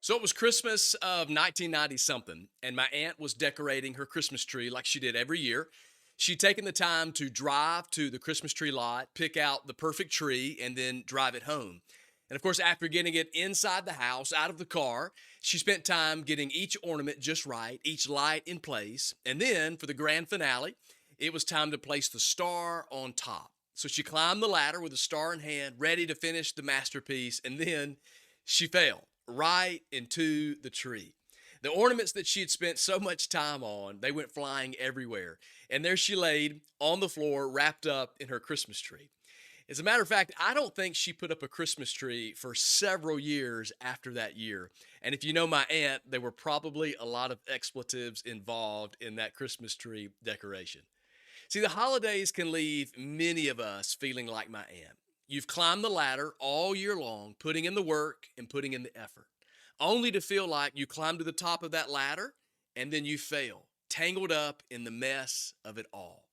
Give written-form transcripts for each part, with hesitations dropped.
So it was Christmas of 1990 something, and my aunt was decorating her Christmas tree like she did every year. She'd taken the time to drive to the Christmas tree lot, pick out the perfect tree, and then drive it home. And of course, after getting it inside the house, out of the car, she spent time getting each ornament just right, each light in place. And then for the grand finale, it was time to place the star on top. So she climbed the ladder with a star in hand, ready to finish the masterpiece, and then she fell right into the tree. The ornaments that she had spent so much time on, they went flying everywhere. And there she laid on the floor, wrapped up in her Christmas tree. As a matter of fact, I don't think she put up a Christmas tree for several years after that year. And if you know my aunt, there were probably a lot of expletives involved in that Christmas tree decoration. See, the holidays can leave many of us feeling like my aunt. You've climbed the ladder all year long, putting in the work and putting in the effort, only to feel like you climb to the top of that ladder and then you fail, tangled up in the mess of it all.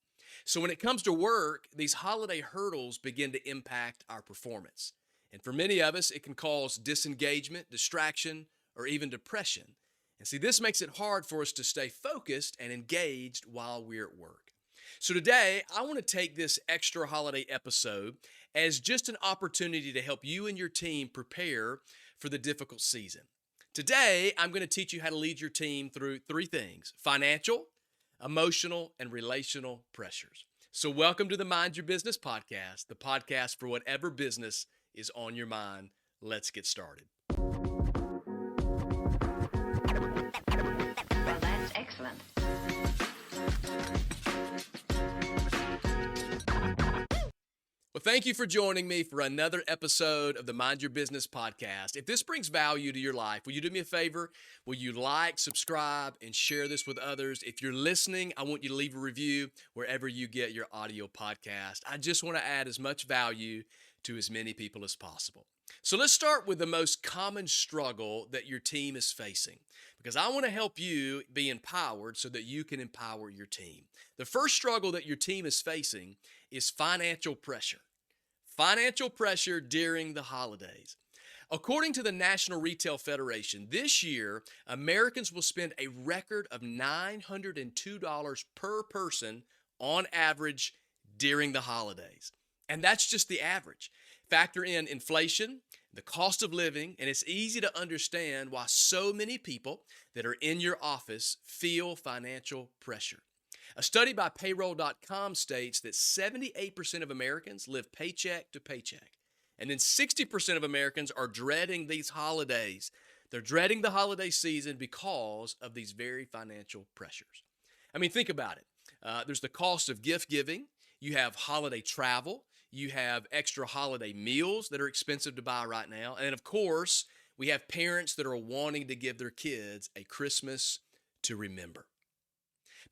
So when it comes to work, these holiday hurdles begin to impact our performance. And for many of us, it can cause disengagement, distraction, or even depression. And see, this makes it hard for us to stay focused and engaged while we're at work. So today, I want to take this extra holiday episode as just an opportunity to help you and your team prepare for the difficult season. Today, I'm going to teach you how to lead your team through three things: financial, emotional, and relational pressures. So, welcome to the Mind Your Business podcast, the podcast for whatever business is on your mind. Let's get started. Well, that's excellent. Well, thank you for joining me for another episode of the Mind Your Business podcast. If this brings value to your life, will you do me a favor? Will you like, subscribe, and share this with others? If you're listening, I want you to leave a review wherever you get your audio podcast. I just want to add as much value to as many people as possible. So let's start with the most common struggle that your team is facing, because I want to help you be empowered so that you can empower your team. The first struggle that your team is facing is financial pressure. Financial pressure during the holidays. According to the National Retail Federation, this year, Americans will spend a record of $902 per person on average during the holidays. And that's just the average. Factor in inflation, the cost of living, and it's easy to understand why so many people that are in your office feel financial pressure. A study by payroll.com states that 78% of Americans live paycheck to paycheck. And then 60% of Americans are dreading these holidays. They're dreading the holiday season because of these very financial pressures. I mean, think about it. There's the cost of gift giving. You have holiday travel. You have extra holiday meals that are expensive to buy right now. And of course, we have parents that are wanting to give their kids a Christmas to remember.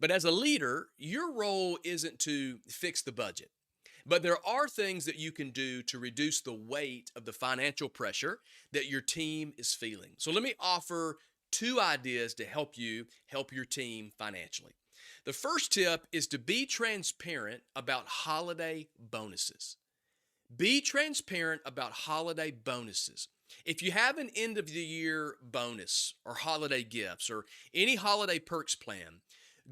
But as a leader, your role isn't to fix the budget. But there are things that you can do to reduce the weight of the financial pressure that your team is feeling. So let me offer two ideas to help you help your team financially. The first tip is to be transparent about holiday bonuses. Be transparent about holiday bonuses. If you have an end of the year bonus or holiday gifts or any holiday perks plan,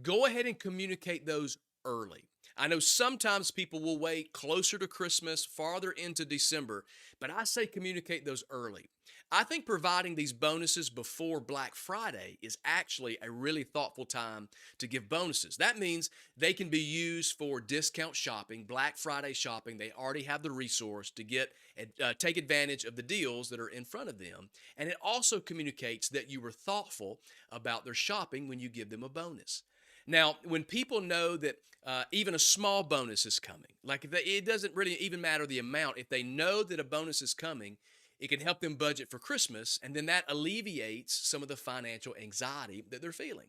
go ahead and communicate those early. I know sometimes people will wait closer to Christmas, farther into December, but I say communicate those early. I think providing these bonuses before Black Friday is actually a really thoughtful time to give bonuses. That means they can be used for discount shopping, Black Friday shopping. They already have the resource to get take advantage of the deals that are in front of them. And it also communicates that you were thoughtful about their shopping when you give them a bonus. Now, when people know that even a small bonus is coming, like it doesn't really even matter the amount, if they know that a bonus is coming, it can help them budget for Christmas, and then that alleviates some of the financial anxiety that they're feeling.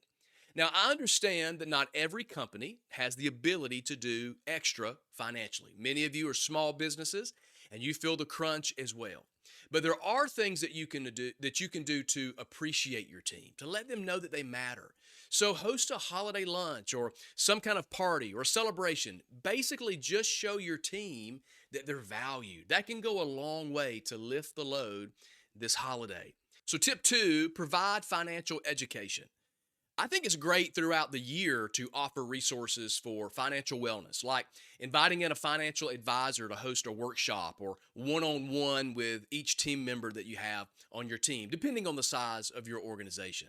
Now, I understand that not every company has the ability to do extra financially. Many of you are small businesses, and you feel the crunch as well. But there are things that you can do to appreciate your team, to let them know that they matter. So host a holiday lunch or some kind of party or celebration. Basically, just show your team that they're valued. That can go a long way to lift the load this holiday. So, tip two, provide financial education. I think it's great throughout the year to offer resources for financial wellness, like inviting in a financial advisor to host a workshop or one on one with each team member that you have on your team, depending on the size of your organization.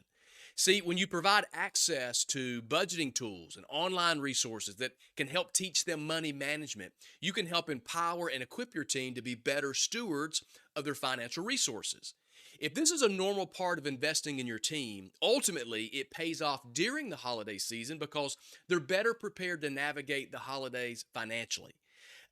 See, when you provide access to budgeting tools and online resources that can help teach them money management, you can help empower and equip your team to be better stewards of their financial resources. If this is a normal part of investing in your team, ultimately it pays off during the holiday season because they're better prepared to navigate the holidays financially.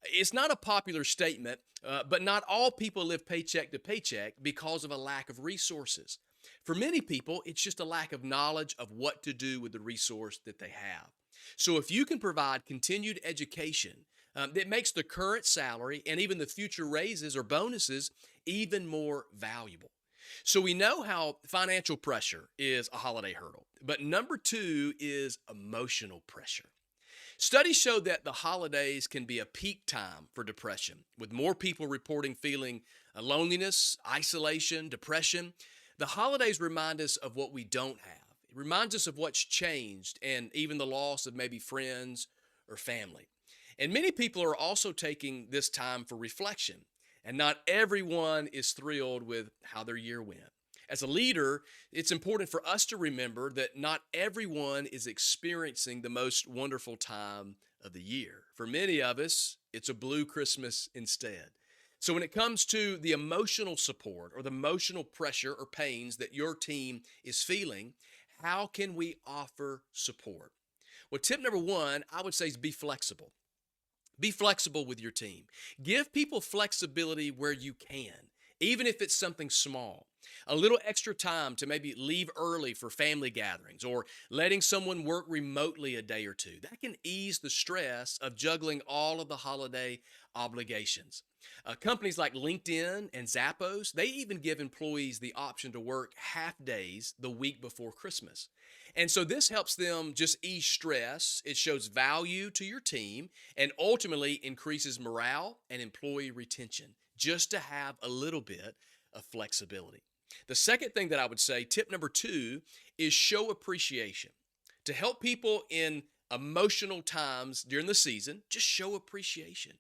It's not a popular statement, but not all people live paycheck to paycheck because of a lack of resources. For many people, it's just a lack of knowledge of what to do with the resource that they have. So, if you can provide continued education that makes the current salary and even the future raises or bonuses even more valuable. So, we know how financial pressure is a holiday hurdle, but number two is emotional pressure. Studies show that the holidays can be a peak time for depression, with more people reporting feeling loneliness, isolation, depression. The holidays remind us of what we don't have. It reminds us of what's changed and even the loss of maybe friends or family. And many people are also taking this time for reflection, and not everyone is thrilled with how their year went. As a leader, it's important for us to remember that not everyone is experiencing the most wonderful time of the year. For many of us, it's a blue Christmas instead. So, when it comes to the emotional support or the emotional pressure or pains that your team is feeling, how can we offer support? Well, tip number one, I would say, is be flexible. Be flexible with your team. Give people flexibility where you can, even if it's something small. A little extra time to maybe leave early for family gatherings or letting someone work remotely a day or two. That can ease the stress of juggling all of the holiday obligations. Companies like LinkedIn and Zappos, they even give employees the option to work half days the week before Christmas. And so this helps them just ease stress. It shows value to your team and ultimately increases morale and employee retention just to have a little bit of flexibility. The second thing that I would say, tip number two, is show appreciation. To help people in emotional times during the season, just show appreciation.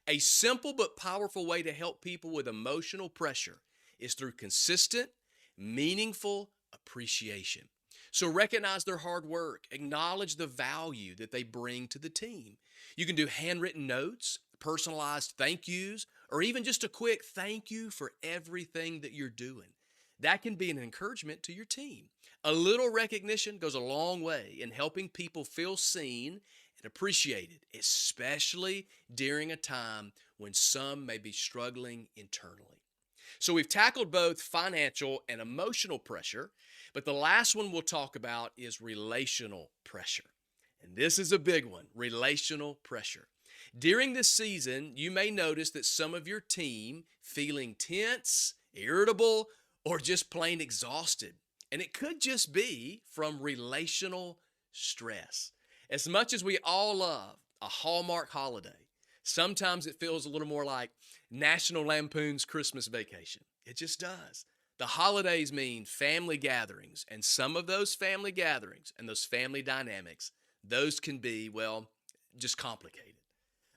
A simple but powerful way to help people with emotional pressure is through consistent, meaningful appreciation. So recognize their hard work, acknowledge the value that they bring to the team. You can do handwritten notes, personalized thank yous, or even just a quick thank you for everything that you're doing. That can be an encouragement to your team. A little recognition goes a long way in helping people feel seen and appreciated, especially during a time when some may be struggling internally. So we've tackled both financial and emotional pressure, but the last one we'll talk about is relational pressure. And this is a big one, relational pressure. During this season, you may notice that some of your team feeling tense, irritable, or just plain exhausted. And it could just be from relational stress. As much as we all love a Hallmark holiday, sometimes it feels a little more like National Lampoon's Christmas Vacation. It just does. The holidays mean family gatherings, and some of those family gatherings and those family dynamics, those can be, well, just complicated.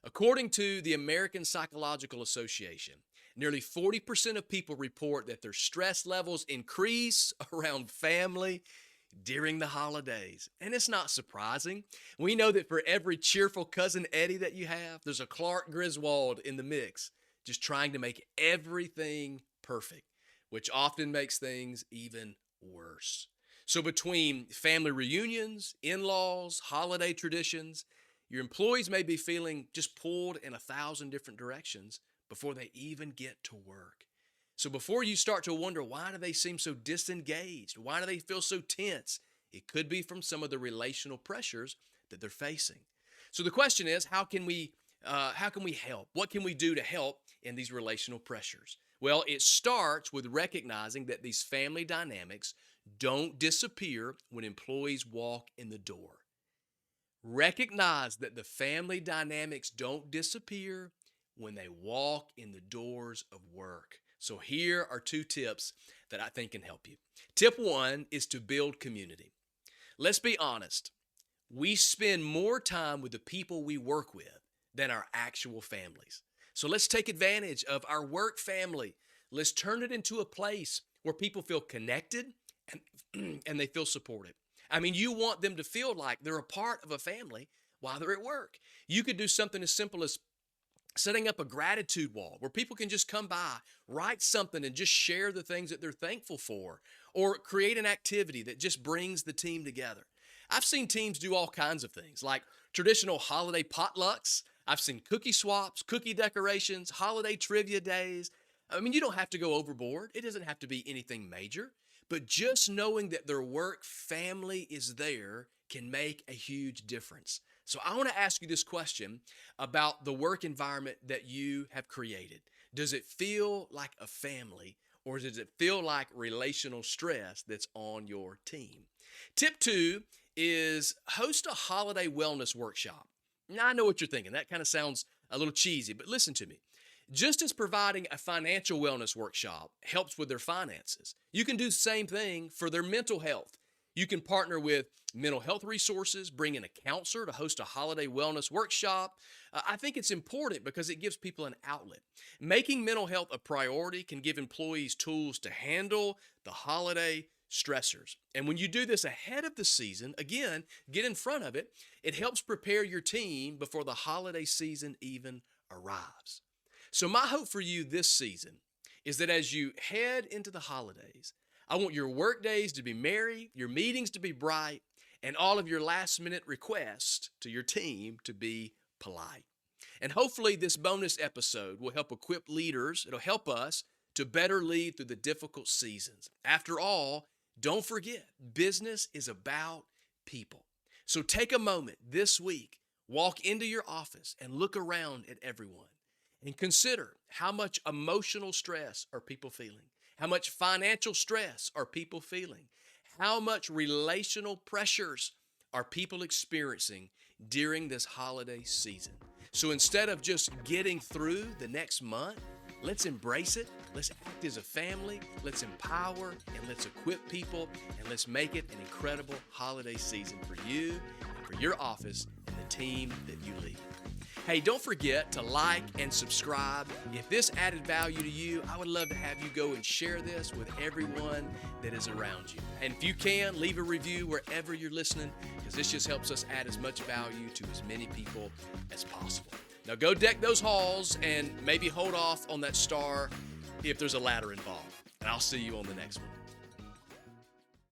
According to the American Psychological Association, nearly 40% of people report that their stress levels increase around family during the holidays. And it's not surprising. We know that for every cheerful cousin Eddie that you have, there's a Clark Griswold in the mix, just trying to make everything perfect, which often makes things even worse. So between family reunions, in-laws, holiday traditions, your employees may be feeling just pulled in 1,000 different directions before they even get to work. So before you start to wonder, why do they seem so disengaged? Why do they feel so tense? It could be from some of the relational pressures that they're facing. So the question is, how can we help? What can we do to help in these relational pressures? Well, it starts with recognizing that these family dynamics don't disappear when employees walk in the door. Recognize that the family dynamics don't disappear when they walk in the doors of work. So here are 2 tips that I think can help you. Tip 1 is to build community. Let's be honest. We spend more time with the people we work with than our actual families. So let's take advantage of our work family. Let's turn it into a place where people feel connected and they feel supported. I mean, you want them to feel like they're a part of a family while they're at work. You could do something as simple as setting up a gratitude wall where people can just come by, write something, and just share the things that they're thankful for, or create an activity that just brings the team together. I've seen teams do all kinds of things, like traditional holiday potlucks. I've seen cookie swaps, cookie decorations, holiday trivia days. I mean, you don't have to go overboard. It doesn't have to be anything major, but just knowing that their work family is there can make a huge difference. So I want to ask you this question about the work environment that you have created. Does it feel like a family, or does it feel like relational stress that's on your team? Tip 2 is host a holiday wellness workshop. Now, I know what you're thinking. That kind of sounds a little cheesy, but listen to me. Just as providing a financial wellness workshop helps with their finances, you can do the same thing for their mental health. You can partner with mental health resources, bring in a counselor to host a holiday wellness workshop. I think it's important because it gives people an outlet. Making mental health a priority can give employees tools to handle the holiday stressors. And when you do this ahead of the season, again, get in front of it, it helps prepare your team before the holiday season even arrives. So my hope for you this season is that as you head into the holidays, I want your work days to be merry, your meetings to be bright, and all of your last minute requests to your team to be polite. And hopefully this bonus episode will help equip leaders. It'll help us to better lead through the difficult seasons. After all, don't forget, business is about people. So take a moment this week, walk into your office and look around at everyone and consider how much emotional stress are people feeling? How much financial stress are people feeling? How much relational pressures are people experiencing during this holiday season? So instead of just getting through the next month, let's embrace it. Let's act as a family. Let's empower and let's equip people, and let's make it an incredible holiday season for you, for your office, and the team that you lead. Hey, don't forget to like and subscribe. If this added value to you, I would love to have you go and share this with everyone that is around you. And if you can, leave a review wherever you're listening, because this just helps us add as much value to as many people as possible. Now go deck those halls and maybe hold off on that star if there's a ladder involved. And I'll see you on the next one.